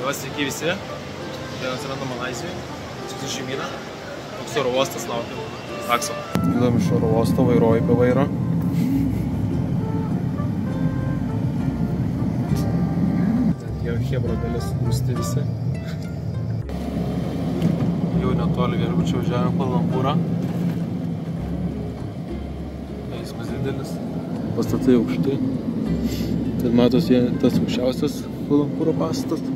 Juos sveiki visi. Šiandien atsiranda Malaizijoje. Su šeimyna. Toks oro uostas laukia. Takso. Judam iš oro uosto, vairuoju be vairo. Jau Hebro dalis būsti visi. Jau netoli viešbučio važiavome Kvala Lumpūrą. Eismas didelis. Pastatai aukšti. Tad matosi tas aukščiausias Kvala Lumpūro pastatas.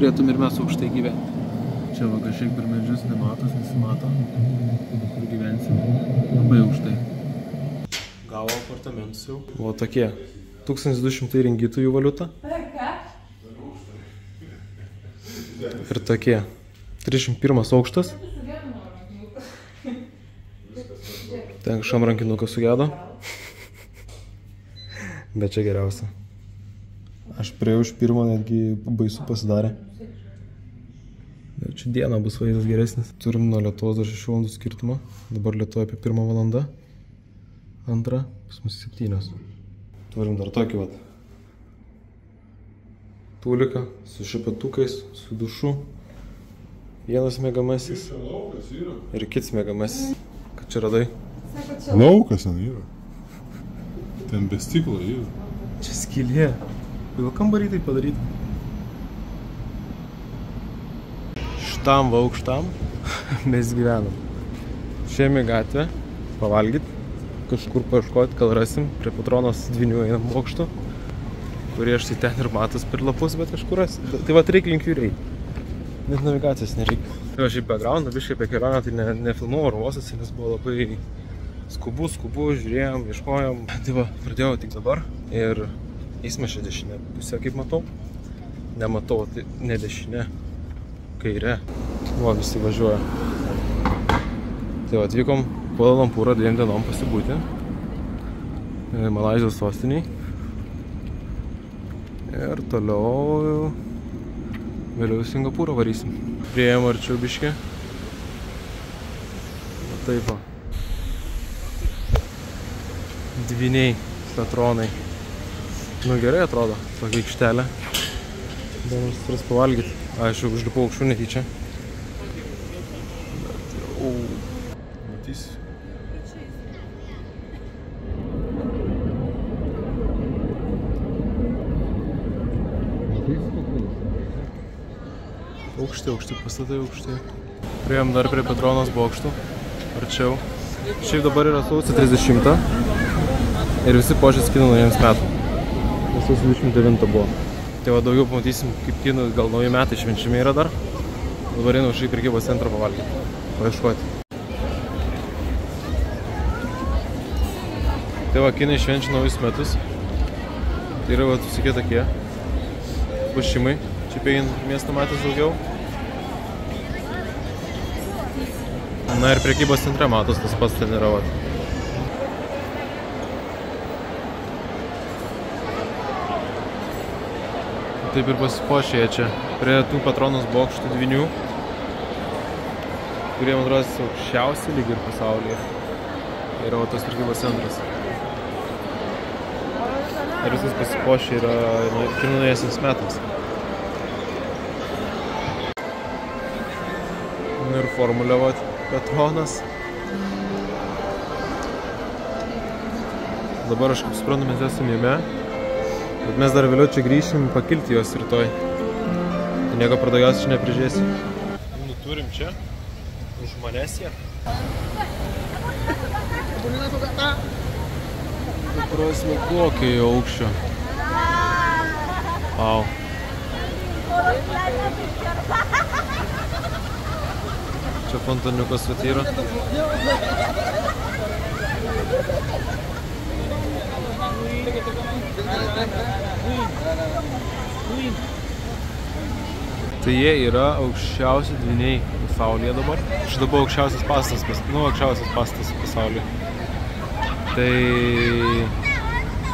Turėtum ir mes aukštai gyventi. Čia va kažkiek per medžius nematos, nesimato. Kur gyvensim. Labai aukštai. Gavo apartamentus jau. O tokie. 1200 ringitų jų valiuta. Ir tokie. 31 aukštas. Ten kažkam rankinukas sugedo. Bet čia geriausia. Aš priejau iš pirmo, netgi baisu pasidarė. Bet čia diena bus vaizdas geresnis. Turim nuo Lietuvos dar 6 valandų skirtumą. Dabar Lietuvoje apie 1 valandą. Antra, pas mus 7. Turim dar tokį vat. Tūliką su šepetukais, su dušu. Vienas miegamasis. Ir kits miegamasis. Ką čia radai? Laukas ten yra. Ten be stiklo yra. Čia skylė. Kodėl kambarį tai padaryti? Šitam va aukštam mes gyvenam. Šiame gatvę pavalgyt, kažkur paieškoti, gal rasim. Prie Patronos dvinių einam bokšto, kurie aš tai ten ir matos per lapus, bet kažkur rasim. Tai va reikia link jų reikia. Net navigacijos nereikia. Tai va šiaip backgroundą, biškai apie kelionę, tai nefilmavau oro uostose, nes buvo labai skubu, žiūrėjom, ieškojom. Tai va, pradėjau tik dabar ir eismas čia dešinė pusė, kaip matau. Nematau, tai ne dešinė, kairė. Va, visi važiuoja. Tai va, atvykom Kvala Lumpūrą 2 dienom pasibūti. Malaizijos sostiniai. Ir toliau vėliau į Singapūrą varysim. Priėjom arčiau biškį. Va taip va. Dviniai, statronai. Nu gerai atrodo, tokia aikštelė. Dar nors turės pavalgyti. Aš jau užlipau aukščiau netyčia. Bet jau... Matysiu. Aukšti pastatai aukšti. Priėjom dar prie Patronos bokštų. Arčiau. Šiaip dabar yra sausio 30. Ir visi požiūrės kinų naujiems metų. Nes sausio 29 buvo. Tai va daugiau pamatysim, kaip kinų gal nauji metai švenčiami yra dar. Dabar einu už į prekybos centrą pavalgyti. Paieškoti. Tai va kinai švenčia naujus metus. Tai yra va visokie tokie puošimai. Čia pein miestą matęs daugiau. Na ir prekybos centre matos, tas pats ten yra vat. Taip ir pasipuošė čia prie tų Patronos bokštų dvinių, kurie man atrodo aukščiausi lyg ir pasaulyje. Yra va tas prekybos centras. Ir viskas pasipuošė yra kinų naujiesiams metams. Ir formulė vat Patronas. Dabar aš kaip suprantu, mes esame jame. Bet mes dar vėliau čia grįšim pakilti juos rytoj. Tai nieko per daugiausiai čia neprižiūrėsim. Nu turim čia. Už manęs jie. Prasme, kokie jau aukščio. Au. Čia fontaniukas atyra. Tai jie yra aukščiausi dviniai pasaulyje dabar. Šitą buvo aukščiausias pastatas pasaulyje. Tai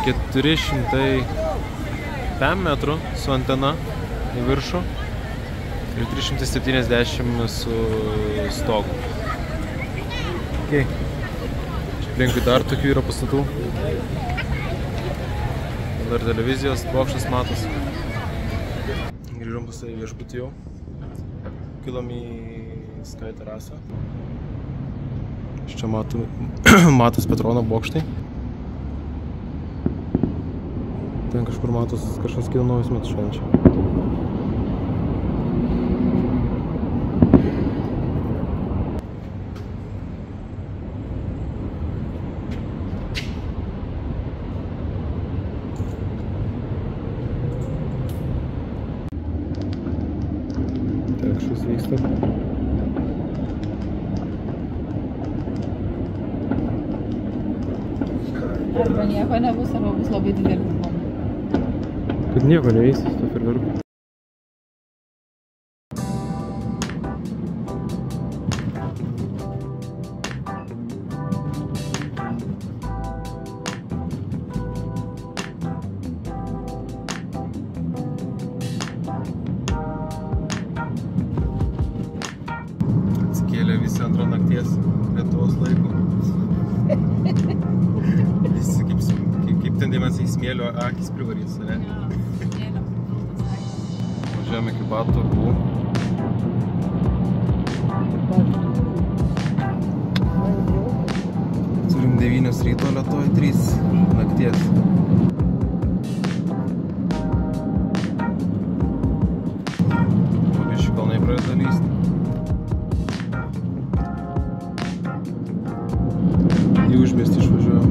405 metrų su antena į viršų ir 370 su stogu. Okay. Čia aplinkui dar tokių yra pastatų. Dar televizijos bokštas matos. Grįžom pas tai viešbutį jau. Kilom į Sky terasą. Iš čia matos Petrono bokštai. Ten kažkur matos kažkas kito naujus metus švenčia. Kažkas vyksta. Arba nieko nebus, arba bus labai didelis žmonių. Kad nieko nevyksta su to fejerverku. Atsikėlė visi antrą nakties Lietuvos laiko. Visi kaip tendimas į smėlio akis privarys, ne? Važiuojame iki Batų Urvų. Turim 9 ryto, Lietuvoj 3 nakties. Biški kalnai pradeda lysti. Į užmiestį išvažiuojam.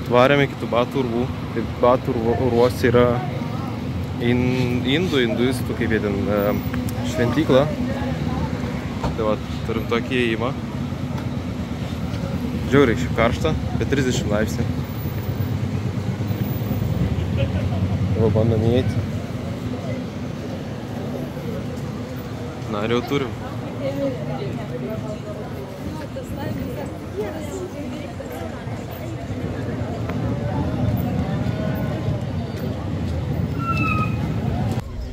Atvarėm iki tų Batų Urvų. Tai Batų Urvuose yra hinduistų, kaip jie ten, šventykla. Tai va, turim tokį įėjimą. Žiauriai šiaip karšta, apie 30 laipsnių. Va, bandom įeiti. Na, ir jau turim.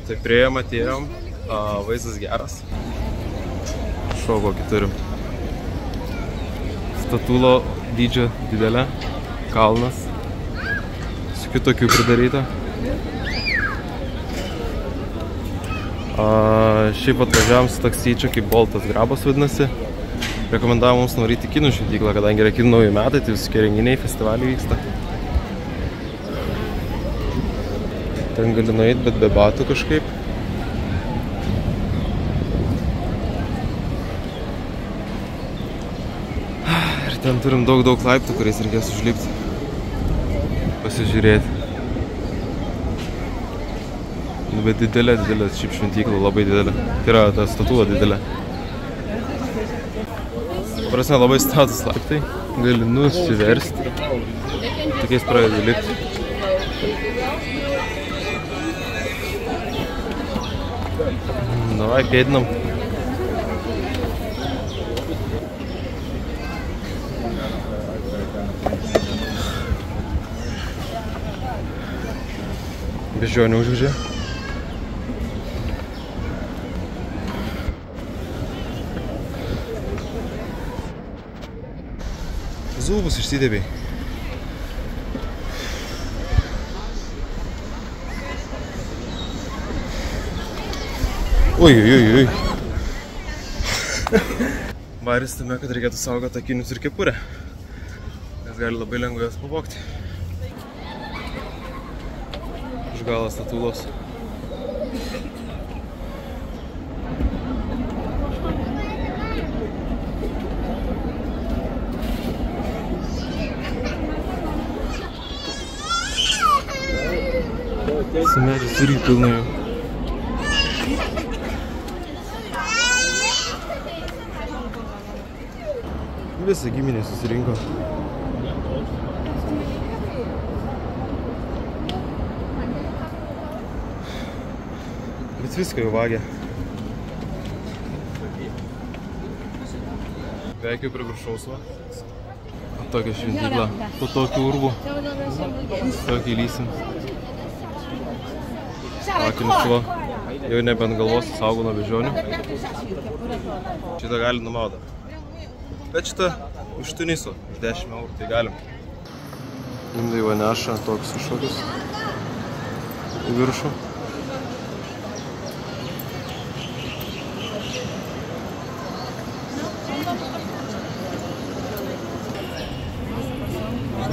Tai priėjom, atėjom, vaizdas geras. Šau kokį turim. Statulo dydžio didelė, kalnas. Su kitokių pridaryta. Šiaip atvažiavom su taksyčiu, kaip Boltas Grabas vadinasi. Rekomendavo mums nuvaryti į kinų šventyklą, kadangi yra kinų naujų metai, tai visokie renginiai, festivaliai vyksta. Ten gali nueit, bet be batų kažkaip. Ir ten turim daug laiptų, kuriais reikės užlipti. Pasižiūrėti. Nu, bet didelė šiaip šventykla, labai didelė. Tai yra ta statula didelė. Prasme, labai status laiptai. Gali nusiversti. Tokiais pradedi lipti. Davai, pėdinam. Bežionį užvežė. Zūbus išsidėbėjai. Oi. Baris tame, kad reikėtų saugoti akinius ir kepurę, nes gali labai lengvai jas pavogti. Iš galo statulos. Su medžiais turi pilna jau. Visi giminė susirinko. Bet viską jau vagė. Beveik jau prie viršaus va. Tokia šventykla. Po tokių urvų. Tokį lysim. Akinius va. Jau nebe ant galvos, saugo nuo beždžionių. Šitą gali numaudą. Bet šitą už Tuniso, už 10 eurų, tai galim. Indai va neša toks kažkokius į viršų.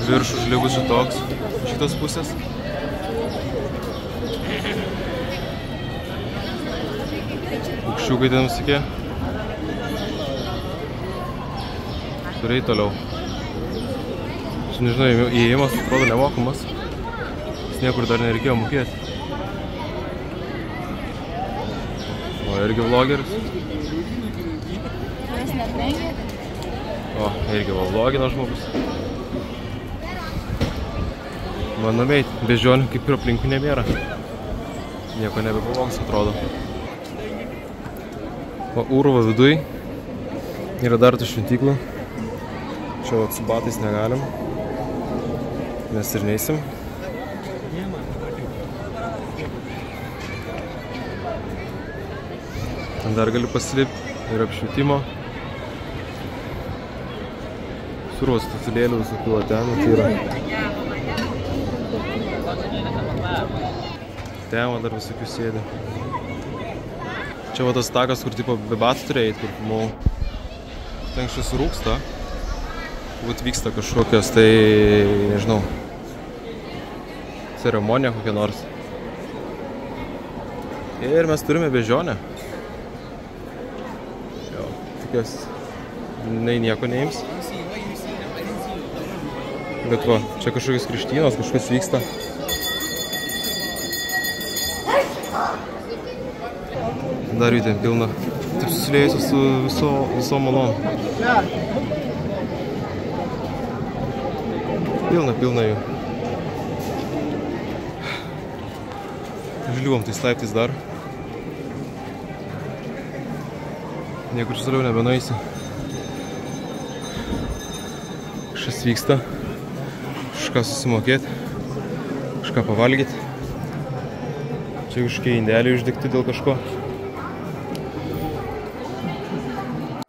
Viršų žlibusi toks, šitas pusės. Paukščiukai ten visokie. Turiai toliau. Aš nežinau, įėjimas atrodo nemokamas. Jis niekur dar nereikėjo mokėti. O, irgi vlogeris. O, irgi vlogina žmogus. Mano meit, beždžionių kaip ir aplinkų nebėra. Nieko nebebuvoms atrodo. O Urvo viduj yra dar tų šventyklų. Čia vat su batais negalim. Mes ir neisim. Ten dar gali pasilipti ir apšvietimo. Survos statulėlių visokių ten, tai yra. Ten dar visokių sėdi. Čia va tas takas, kur tipo be batų turėjai, kur filmavau. Ten kažkas rūksta. Būt vyksta kažkokios, tai nežinau, ceremonija kokia nors. Ir mes turime beždžionę. Jo, tikiuos, nieko neims. Bet va, čia kažkokios krikštynos, kažkas vyksta. Dar jų ten pilna. Taip susiliejusi su visom malom. Pilna jų. Žliuvom tais laiptais dar. Niekur toliau nebenueisi. Kažkas vyksta. Kažką susimokėti. Kažką pavalgyti. Čia kažkokie indeliai uždegti dėl kažko.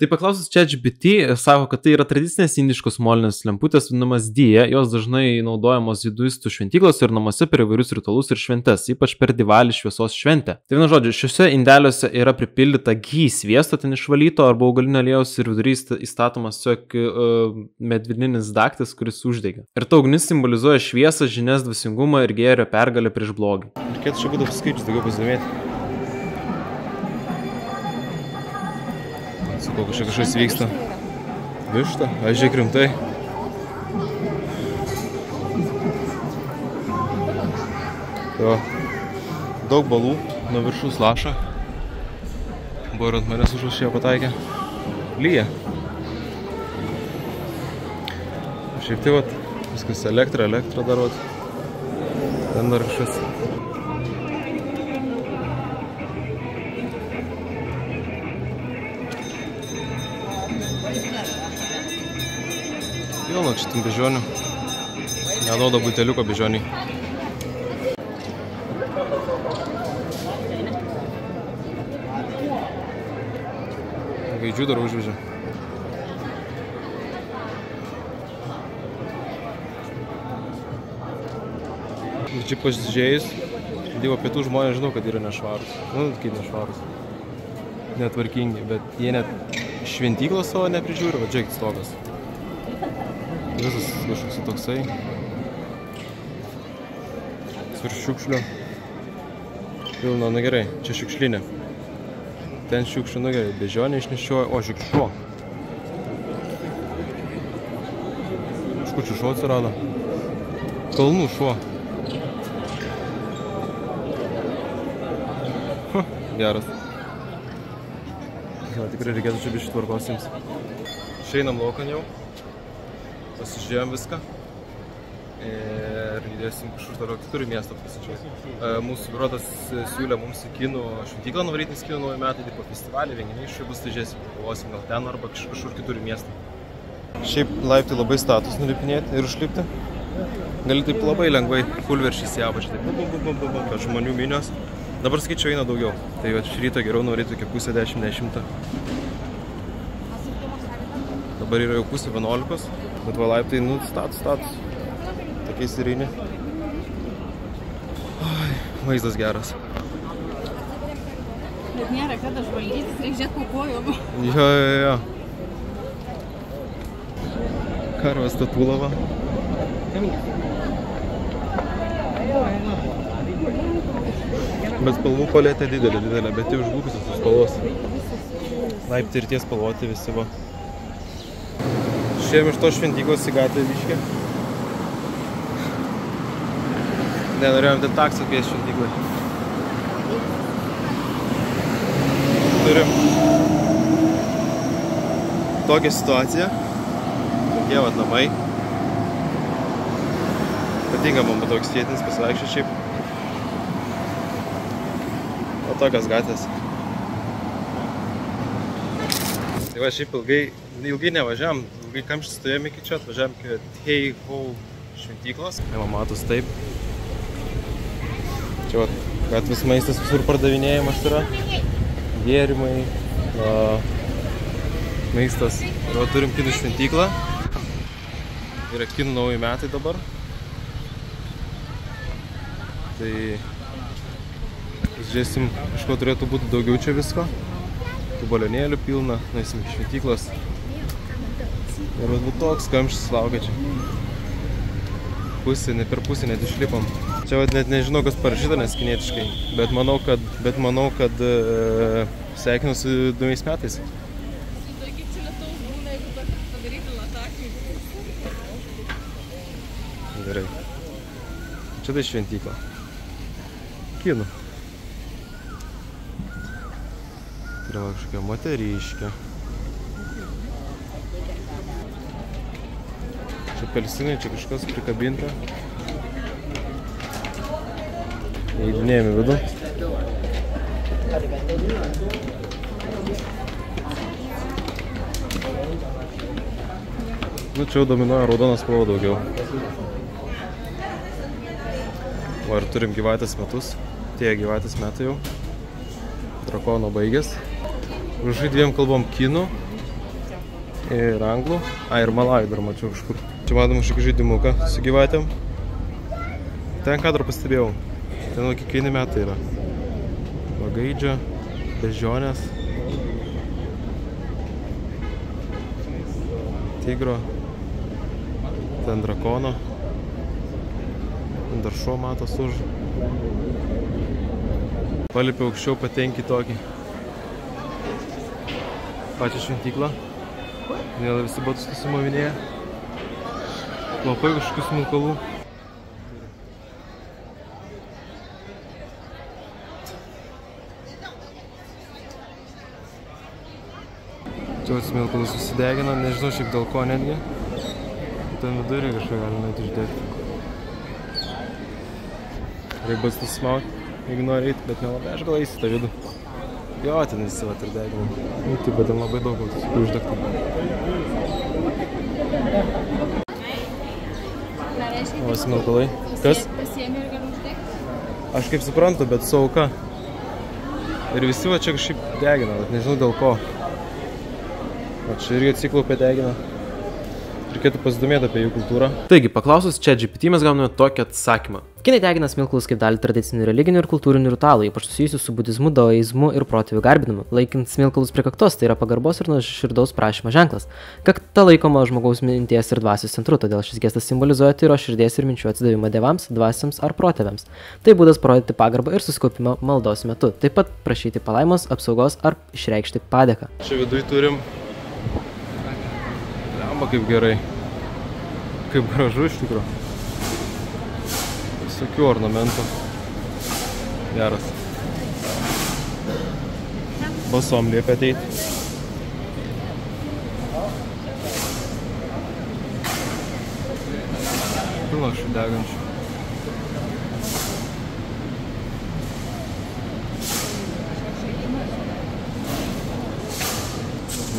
Tai paklausus ChatGPT, sako, kad tai yra tradicinės indiškos molinės lemputės, vadinamas dija. Jos dažnai naudojamos hinduistų šventyklos ir namuose per įvairius ritualus ir šventes, ypač per Divalį šviesos šventę. Tai vienu žodžiu, šiuose indeliuose yra pripildyta ghee sviesto ten išvalyto arba augalinio aliejaus ir vidury įstatomas medvilninis daktas, kuris uždegė. Ir ta ugnis simbolizuoja šviesą, žinias, dvasingumą ir gėrio pergalę prieš blogį. Reikėtų čia būtų skaičius daugiau pasidomėti. Sakau, kažkas vyksta. Višta? Aš žiūrėk rimtai. Jo. Daug balų, nuo viršus laša. Buvo ir ant manęs užuošėje pataikė. Lyja. Šiaip tai vat, viskas elektra dar vat. Ten dar kažkas. Pilna čia tam beždžionių. Neduoda buteliuko beždžioniai. Gaidžių dar užvežė. Ir čia pasižiūrėjus, Dievo pietų žmonės žinau, kad yra nešvarus. Nu, kaip nešvarus. Netvarkingi, bet jie net šventyklos savo neprižiūri, va žiūrėkit stogas. Visas kažkoks toksai. Sur šiukšlių. Pilna, na gerai, čia šiukšlinė. Ten šiukšlių, na gerai, beždžionė išnešioja, o žiūrėk šuo. Iš kur čia šuo atsirado? Kalnų šuo. Geras. Tikrai reikėtų čia biškį tvarkos jums. Išeinam laukan jau. Pasižiūrėjom viską ir judėsim kažkur toliau kitur miestą pasižiūrėti. Mūsų biurotas siūlė mums į kinų šventyklą nuvaryti, nes kinų nauji metai, tipo festivalį, renginiai iš čia bus, tai žiūrėsim, pagalvosim gal ten arba kažkur kitur į miestą. Šiaip laiptai labai status nulipinėti ir užlipti. Gali taip labai lengvai pulveršys į apačią, taip žmonių minios. Dabar skaičiau eina daugiau, tai iš ryto geriau nuvaryti iki pusę 10. Dabar yra jau pusė 11. Bet va laiptai, nu, status. tokie sirini. Vaizdas geras. Bet nėra kada žvalgytis, reikia žiūrėti po kojom. Jo. Karvas Tatulava. Bet spalvų paletė didelė, bet jau užbukusios tos spalvos. Laiptai ir tie spalvoti visi va. Šiandien iš to šventyklos į gatvę biškį. Nenorėjom dėl taksą kviesti šventyklai. Turim tokią situaciją. Tokie vat namai. Patinka man toks vietinis pasivaikščioti šiaip. O tokios gatvės. Tai va šiaip ilgai nevažiavam, ilgai kamštis stovėjom iki čia, atvažiavam iki Tei Ho šventyklos. Jau matos taip. Čia va gatvės maistas visur pardavinėjimas yra. Gėrimai, maistas. Ir va turim kinų šventyklą. Yra kinų nauji metai dabar. Tai žiūrėsim, iš ko turėtų būti daugiau čia visko. Tų balionėlių pilna, nueisim iš šventyklos. Ir vat toks kamštis laukia čia. Pusė, ne per pusę net išlipam. Čia vat net nežinau, kas parašyta neskinietiškai, bet manau, kad sveikinu su 2 metais. Gerai. Čia tai šventykla. Kinų. Tai yra kažkokia moteriškė. Čia apelsinai, čia kažkas prikabinta. Įeidinėjame vidų. Nu, čia jau dominuoja raudonas spalva daugiau. O ir turim gyvatės metus. Tie gyvatės metai jau. Drakono baigės. Užai 2 kalbom kinų ir anglų. Ir malajų dar mačiau kažkur. Čia matom kažkokį žaidimuką su gyvatėm. Ten kadrą pastebėjau. Ten kiekvieni metai yra. Vagaidžio, bežionės, tigro, ten drakono. Dar šuo matos už. Palipė aukščiau, patenki tokį. Pačią šventyklą. Vėl visi batus susimavinėja. Labai kažkokių smilkalų. Čia smilkalus susidegina, nežinau šiaip dėl ko netgi. Ten vidurį kažką gali net išdegti. Reikia bus nusimaut, jeigu nori eiti, bet nelabai, aš gal eisi tą vidų. Jo, ten visi vat ir degina. Nu, taip, bet ten labai daug uždegta. O, smilkalai. Kas? Pasiėmė ir gali uždegti? Aš kaip suprantu, bet su auka. Ir visi va čia kažkaip degina, bet nežinau dėl ko. O čia irgi atsiklaupė degina. Reikėtų pasidomėti apie jų kultūrą. Taigi, paklausus ChatGPT mes gauname tokį atsakymą. Kinai degina smilkalus kaip dalį tradicinių religinių ir kultūrinių ritualų, ypač susijusių su budizmu, daoizmu ir protėvių garbinimu. Laikint smilkalus prie kaktos, tai yra pagarbos ir nuoširdaus prašymo ženklas. Kakta laikoma žmogaus minties ir dvasios centru, todėl šis gestas simbolizuoja tyros širdies ir minčių atsidavimą dievams, dvasiams ar protėviams. Tai būdas parodyti pagarbą ir susikaupimą maldos metu. Taip pat prašyti palaimos, apsaugos ar išreikšti padėką. Čia viduj turim. Kaip gerai. Kaip gražu iš tikrųjų. Visokių ornamentų. Geras. Basom liepia ateiti. Pilna šių degančių.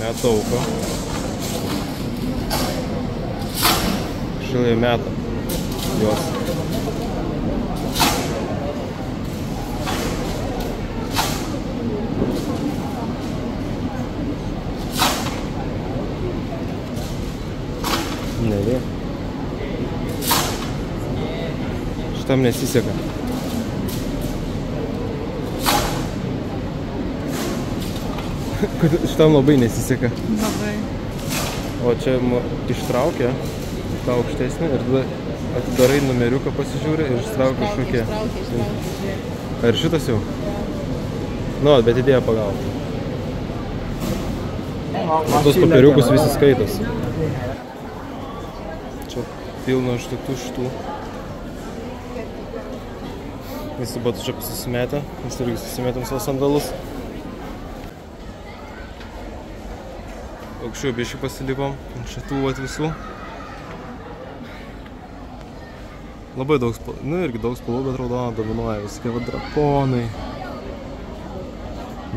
Metų auką. Šilai metą juos. Nevė. Šitam nesiseka. Šitam labai nesiseka. Labai. O čia ištraukia tą aukštesnį ir tada atidarai numeriuką pasižiūri ir ištraukia kažkokie. Ištraukė. Ar šitas jau? Nu, bet idėja pagalba. Tos papiriukus visi skaitos. Čia pilna šitų. Visi batus čia susimetę. Mes irgi susimetėm savo sandalus. Aukščiau biškį pasilipom ant šitų visų. Labai daug spalvų, nu irgi daug spalvų, bet raudona dominuoja, visokie va drakonai.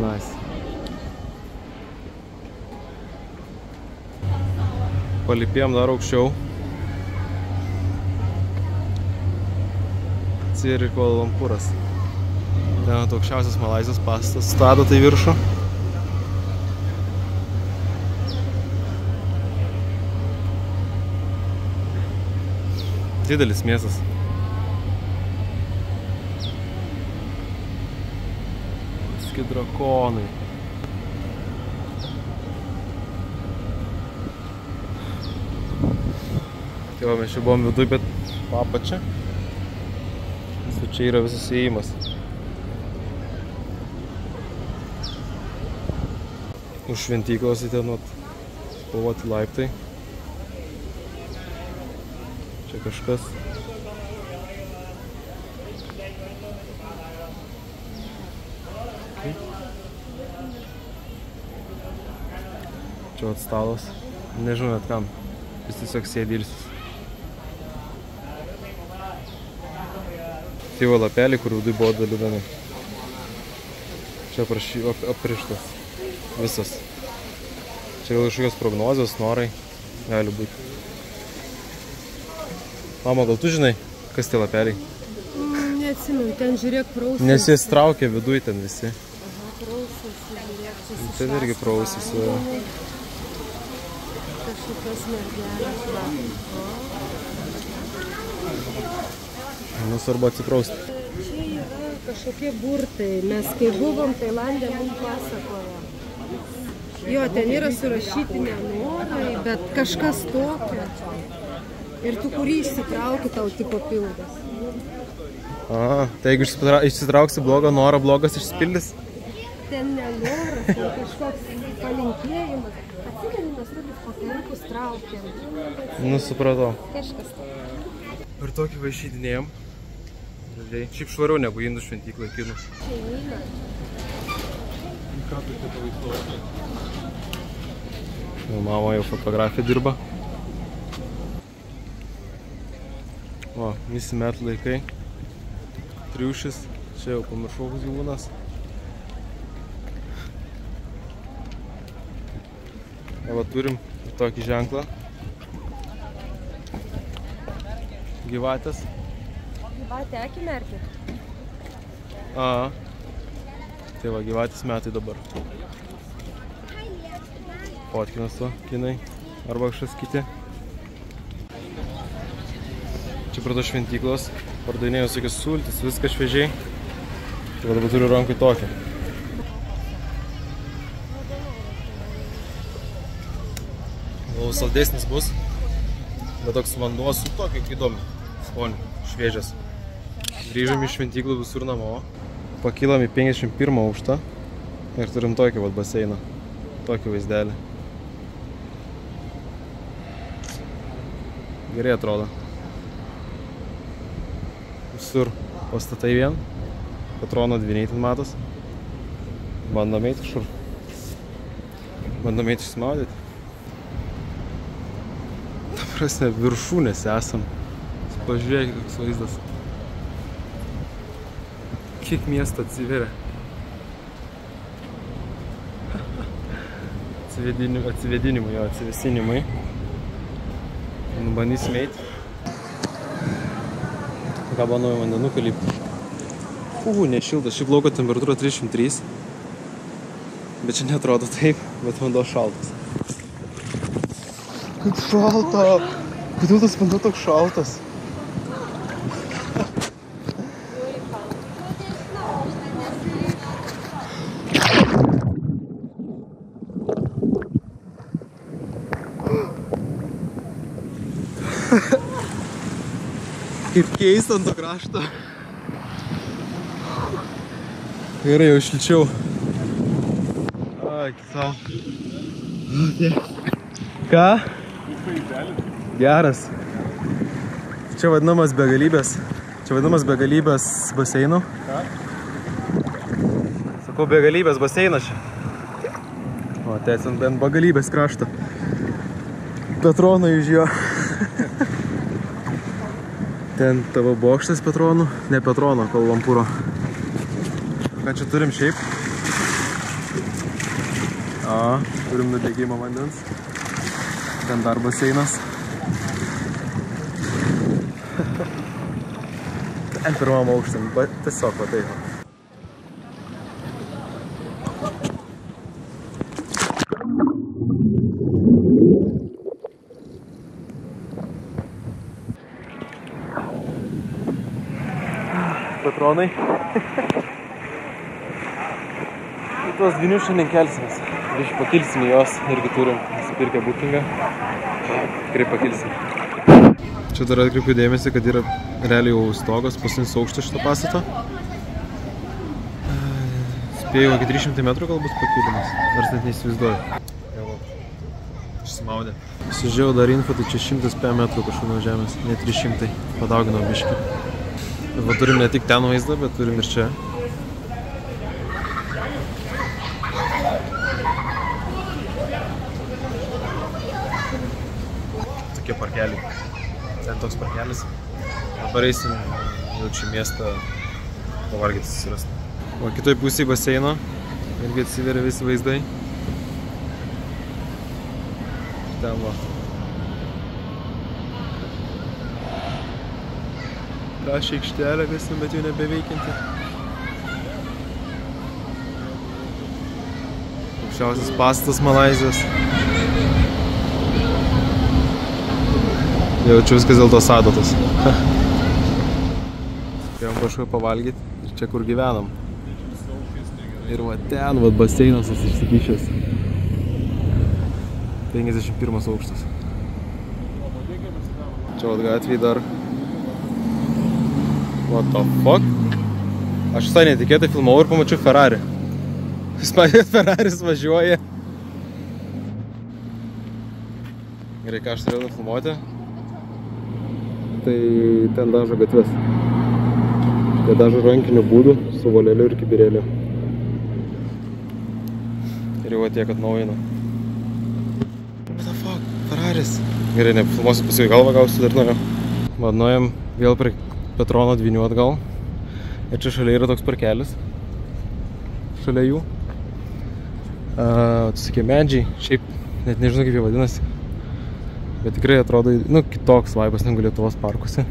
Nice. Palipėjom dar aukščiau. Ciri Kuala Lumpūras. Ten aukščiausias Malaizijos pastatas, stado tai viršų. Didelis miestas. Viski drakonai. Tai va, mes čia buvom viduj, bet apačia. Visų čia yra visas įėjimas. Už šventyklos į ten spalvoti laiptai. Čia kažkas. Čia atstalas. Nežinau net kam. Jis tiesiog sėdi ilsis. Tai va lapeliai, kur viduj buvo dalinami. Čia aprištas. Visas. Čia gal kažkokios prognozijos, norai. Gali būti. Mama, gal tu žinai, kas tie lapeliai? Neatsimenu, ten žiūrėk prausas. Nes jis traukia viduj ten visi. Aha, prausas, žiūrėk. Ten irgi prausas. Kažkokios mergelės. Nu, svarbu atsiprausti. Čia yra kažkokie burtai. Mes kai buvom Tailande, mums pasakojo. Jo, ten yra surašyti nenorai, bet kažkas tokio. Ir tu kurį išsitrauki, tau tipo pildas. Aha, tai jeigu išsitrauksi blogą norą, blogas išsipildys? Ten nenoras, ten kažkoks palinkėjimas. Atsimeni, mes tokius papiriukus traukėm. Nu, supratau. Kažkas to. Ir tokį vaišydinėjom. Šiaip švariau negu indų šventyklai kinų. Šeimyną. Mama jau fotografija dirba. O, visi metų laikai. Triušis. Čia jau pamiršau koks gyvūnas. Va turim tokį ženklą. Gyvatės. Gyvatė akį merkė. Aha. Tai va, gyvatės metai dabar. Fotkinas to, kinai. Arba kažkas kiti. Čia prie tos šventyklos. Pardavinėjau visokias sultis, viską šviežiai. Tai va dabar turiu rankui tokią. Gal saldesnis bus. Bet toks vanduo su tokiu įdomiu skoniu. Šviežias. Grįžom iš šventyklų visur namo. Pakilom į 51 aukštą. Ir turim tokį vat baseiną. Tokį vaizdelį. Gerai atrodo. Visur pastatai vien. Patrono dviniai ten matos. Bandom eiti kažkur. Bandom eiti išsimaudyti. Ta prasme, viršūnėse esam. Pažiūrėkit, koks vaizdas. Kiek miesto atsiveria. Atsivedinimai, jo, atsivesinimai. Bandysim eiti. Ką bandome vandenuką lipti. Nešiltas. Šiaip lauko temperatūra 33. Bet čia neatrodo taip, bet vanduo šaltas. Kaip šalta! Kodėl tas vanduo toks šaltas? Kaip keista ant to krašto. Gerai, jau šilčiau. Ai, kitau. Ką? Geras. Čia vadinamas begalybės. Čia vadinamas begalybės baseinų. Ką? Sakau, begalybės baseinas čia. O, tęsiant bent begalybės krašto. Petronai iš jo. Ten tavo bokštas Petronų. Ne Petrono, Kalampūro. Ką čia turim šiaip? Turim nudegimą vandens. Ten dar baseinas. Ten pirmam aukštam, tiesiog va taip. Patronai. Į tuos dvinius šiandien kelsimės. Iš pakilsim jos, irgi turim nusipirkę bookingą. Tikrai pakilsim. Čia dar atkreipiu dėmesį, kad yra realiai jau stogas, paskutinis aukštas šito pastato. Spėjau, iki 300 metrų gal bus pakilimas. Nors net neįsivaizduoju. Išsimaudė. Sužiūrėjau dar info, tai čia 105 metrų kažkur nuo žemės, ne 300. Padauginau biškį. Va turim ne tik ten vaizdą, bet turim ir čia. Tokie parkeliai. Ten toks parkelis. Dabar eisim jau čia miestą pavalgyti susirasti. O kitoj pusėje baseino irgi atsiveria visi vaizdai. Ten va. Prašė aikštelę visą, bet jau nebeveikianti. Aukščiausias pastatas Malaizijos. Jaučiu viskas dėl tos adatos. Spėjom kažką pavalgyti ir čia kur gyvenam. Ir va ten, va baseinas išsikišęs. 51 aukštas. Čia va gatvėj dar. What the fuck? Aš visai netikėtai filmavau ir pamačiau Ferrari. Jūs matėt, Ferraris važiuoja. Gerai, ką aš turėjau nufilmuoti? Tai ten dažo gatves. Jie dažo rankiniu būdu su voleliu ir kibirėliu. Ir jau tiek atnaujino. What the fuck? Ferraris. Gerai, nefilmuosiu, paskui galvą gausiu dar nuėjau. Nuėjom vėl prie Petrono dvinių atgal. Ir čia šalia yra toks parkelis. Šalia jų. Tokie medžiai. Šiaip net nežinau kaip jie vadinasi. Bet tikrai atrodo, kitoks vaibas negu Lietuvos parkuose.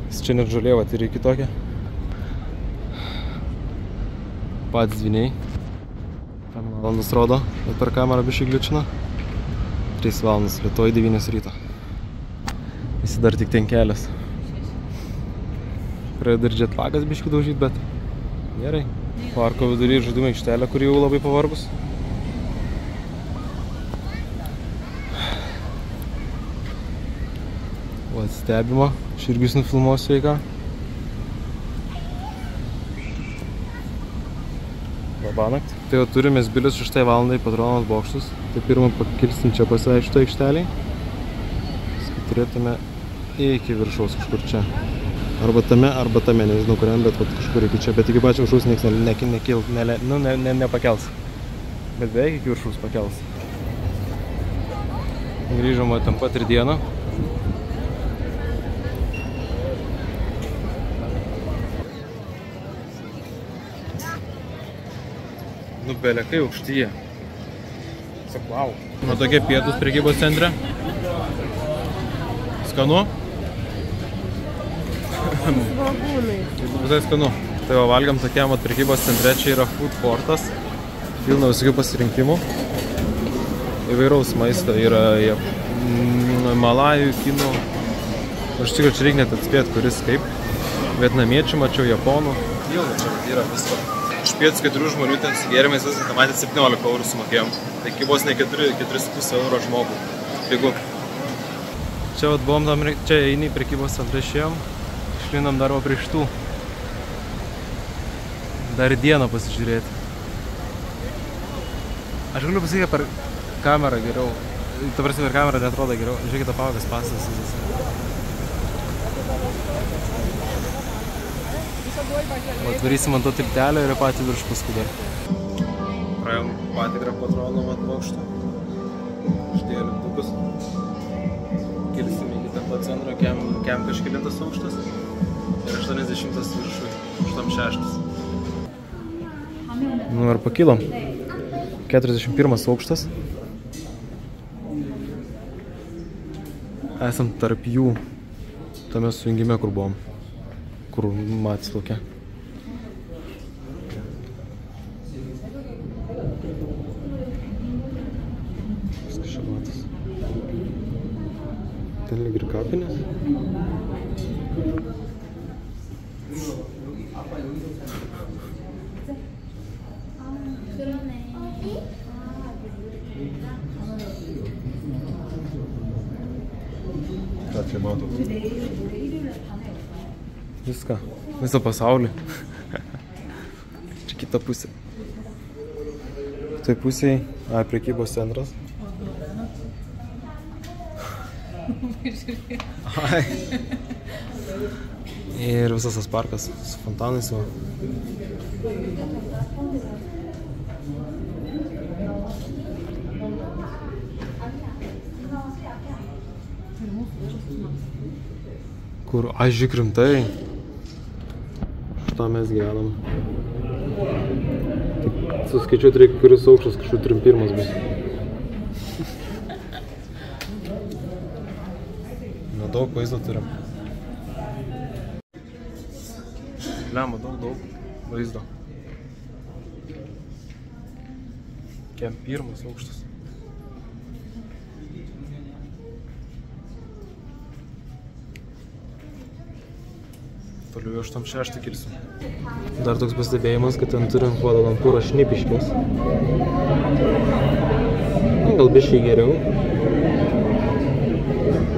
Jis čia net žolė, vat ir kitokia. Pats dviniai. 5 valandas rodo, bet per kamerą biškai gliučina. 3 valandas, Lietuvoj 9 ryto. Visi dar tik ten kelias. Pradeda ir jetlagas biškai daužyt, bet gerai. Parko vidury ir žaidimų aikštelė, kuri jau labai pavargus. O stebimo, aš irgi jūs nufilmuosiu sveiką. Labanakt. Tai jau turime bilietus 6 valandai Petronos bokštus. Tai pirmą pakilsim čia pasivaikščioto aikštelėj. Paskui turėtume iki viršaus kažkur čia. Arba tame, nežinau kuriam, bet kažkur iki čia. Bet iki pačio viršaus nieks nepakels. Bet beveik iki viršaus pakels. Grįžom ten pat ir dieną. Belekai aukštyje. Saklau. Tokie pietus prekybos centre. Skanu? Svagūnai. Visai skanu. Tai va valgiam tokiam prekybos centre. Čia yra food courtas. Pilna visokių pasirinkimų. Įvairaus maisto. Yra malajų, kinų. Aš tikrai čia reikia net atspėti, kuris kaip. Vietnamiečių mačiau, japonų. Pilna čia yra visko. Iš pietus 4 žmonių ten su gėrimais viską, matė 17 eurų sumokėjom. Tai vos ne 4,5 eurų žmogų. Pigu. Čia vat buvom tam, čia eini prekybos centrą išėjom, išlindom dar prie šitų. Dar dieną pasižiūrėti. Aš galiu pasakyti per kamerą geriau. Ta prasme, per kamerą neatrodo geriau. Žiūrėkite, apaugęs pastas. Atvarysim ant to tiltelio ir patį virš paskui dar. Praėjom patikrą patroną ant bokšto. Štai lipdukus. Kilsim iki ten to centro, kem kažkelintas aukštas. Ir 80 viršui, 86. Nu ir pakilom. 41 aukštas. Esam tarp jų tame sujungime, kur buvom. Kur matys laukia. Viskas čia matys. Ten lyg ir kapinės. Ką čia matot? Viską. Visą pasaulį. Čia kita pusė. Tai pusėje, prekybos centras. Ai. Ir visas tas parkas su fontanais. Kur, aš žiūrėk rimtai. Šitą mes gyvenam. Suskaičiuoti reikia, kuris aukštas kažkur 31 bus. Daug vaizdo turim. Lemba, daug vaizdo. Kem pirmas aukštas. Toliau 86 kilsim. Dar toks pastebėjimas, kad ten turim Kvala-Lumpūro šnipiškės. Gal biškai geriau.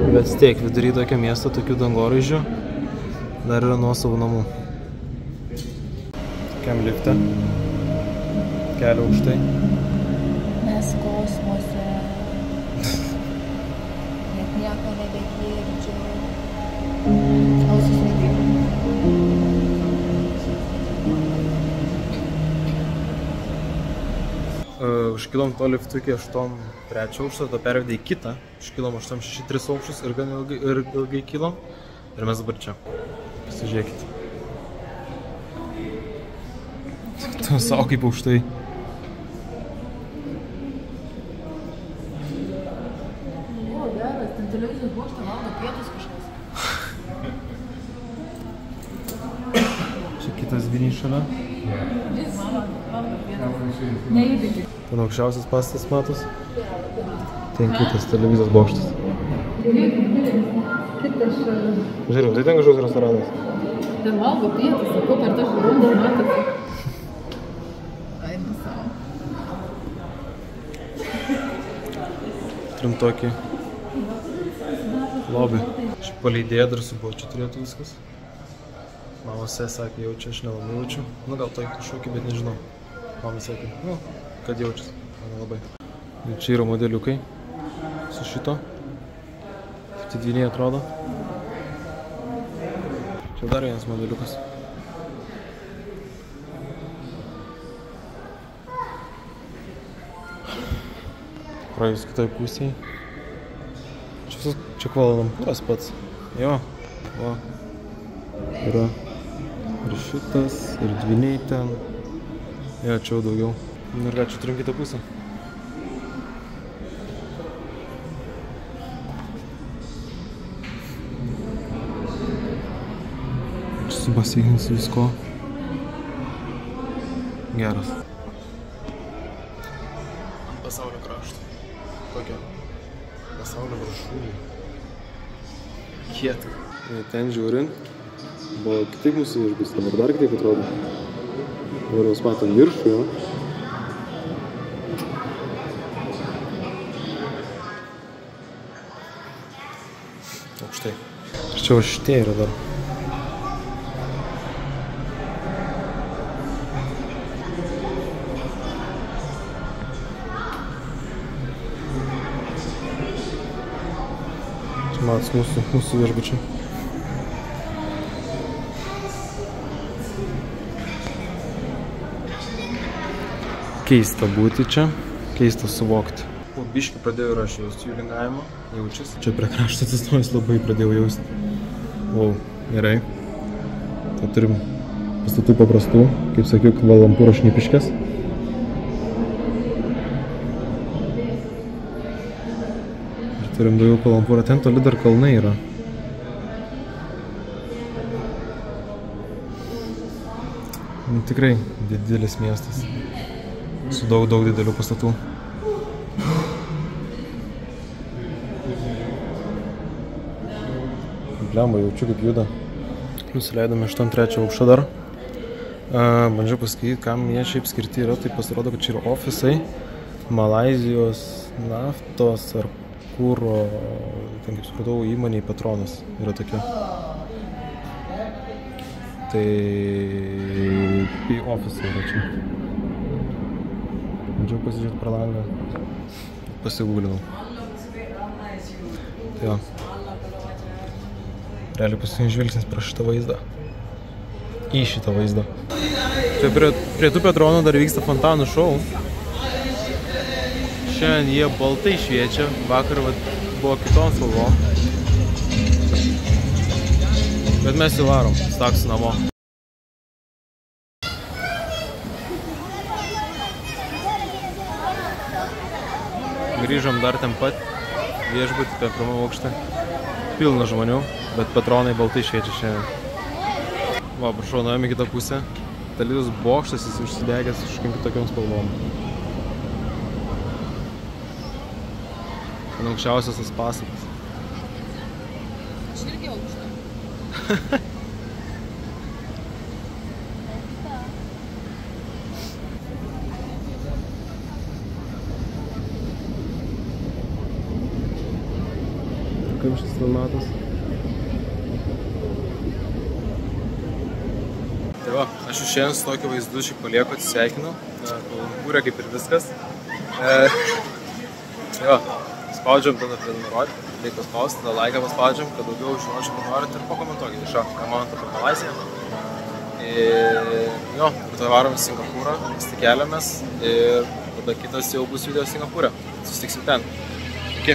Bet tiek, vidury tokio miesto, tokių dangoraižių, dar yra nuosavų namų. Tokiam lifte. Kelio aukštai. Mes kosmose. Net nieko nebegirdžiu. Ausis negirdžiu. Užkilom to liftu iki 83 aukšto, to pervedė į kitą. Užkilom 863 aukštus ir gan ilgai kilom. Ir mes dabar čia. Pasižiūrėkit. Tu savo kaip aukštai. O, geras, ten televizijos bokšte valgo pietus kažkas. Čia kitas vinys šalia. Neįbėgi. Ten aukščiausias pastatas matos. Ten kitas televizijos bokštas. Žiūrėjom, tai ten kažkoks restoranas. Ten valgo pietus, sakau, per tą žurundą matosi. Ai, nesau. Turim tokį lobį. Čia paleidėja dar su buvo, čia turėtų viskas. Mama sakė, jaučia, aš nelabai jaučiu. Nu gal tai kažkokį, bet nežinau. Mama sakė, nu, kad jaučiasi. Man labai. Ir čia yra modeliukai. Su šito. Tai dviniai atrodo. Čia dar vienas modeliukas. Praėjus kitoj pusėje. Čia Kvala-Lumpūras pats. Jo. Va. Yra ir šitas, ir dviniai ten. Jo, čia jau daugiau. Ir ką, čia turim kitą pusę. Čia su baseinas visko. Geras. Ant pasaulio krašto. Kokia? Pasaulio viršūnė. Kieta. Ten žiūrint, buvo kitaip mūsų viešbus, dabar dar kitaip atrodo. Dabar mes matom viršų, jo. Čia už šitie yra dar. Čia matas mūsų viešbučiai. Keista būti čia, keista suvokti. Po biškį pradėjau ir aš jausti jų lingavimą, jaučiasi. Čia prie krašto atsistojus labai pradėjau jausti. Wow, gerai. Tai turim pastatų paprastų, kaip sakiau, Kvala-Lumpūro šnipiškės. Ir turim daugiau Kvala-Lumpūro, ten toli dar kalnai yra. Tikrai didelis miestas. Su daug didelių pastatų. Blemba, jaučiu kaip juda. Nusileidome 83 aukštą dar. Bandžiau pasakyti, kam jie šiaip skirti yra. Tai pasirodo, kad čia yra ofisai Malaizijos naftos ar kuro, ten kaip supratau, įmonei Petronas yra tokia. Tai ofisai yra čia. Bandžiau pasižiūrėti pro langą, pasigūglinau. Tai jo. Realiai paskutinis žvilgsnis pro šitą vaizdą. Į šitą vaizdą. Čia prie tų Petronų dar vyksta fontanų šou. Šiandien jie baltai šviečia, vakar buvo kitom spalvom. Bet mes jau varom, staksiu namo. Grįžom dar ten pat viešbutį, apie pirmą aukštą. Pilna žmonių, bet Petronai baltai šviečia šiandien. Va, prašau, nuėjome į kitą pusę. Talydus bokštas, jis užsidegęs kažkokiam kitokiam spalvom. Ten aukščiausias tas pastatas. Aš irgi aukštą. Kaip šitas filmatas. Tai va, aš šiandien su tokiu vaizdu šiaip palieku, atsisveikinu. Kvala-Lumpūre kaip ir viskas. Tai va, spaudžiam tada prenumeruoti, reikia paspausti, tada laiką paspaudžiam, kad daugiau žinočiau, kad norit ir pakomentuokite iš ką manot apie Malaiziją. Jo, tada varom į Singapūrą, keliamės ir tada kitas jau bus video Singapūre. Susitiksim ten. Iki.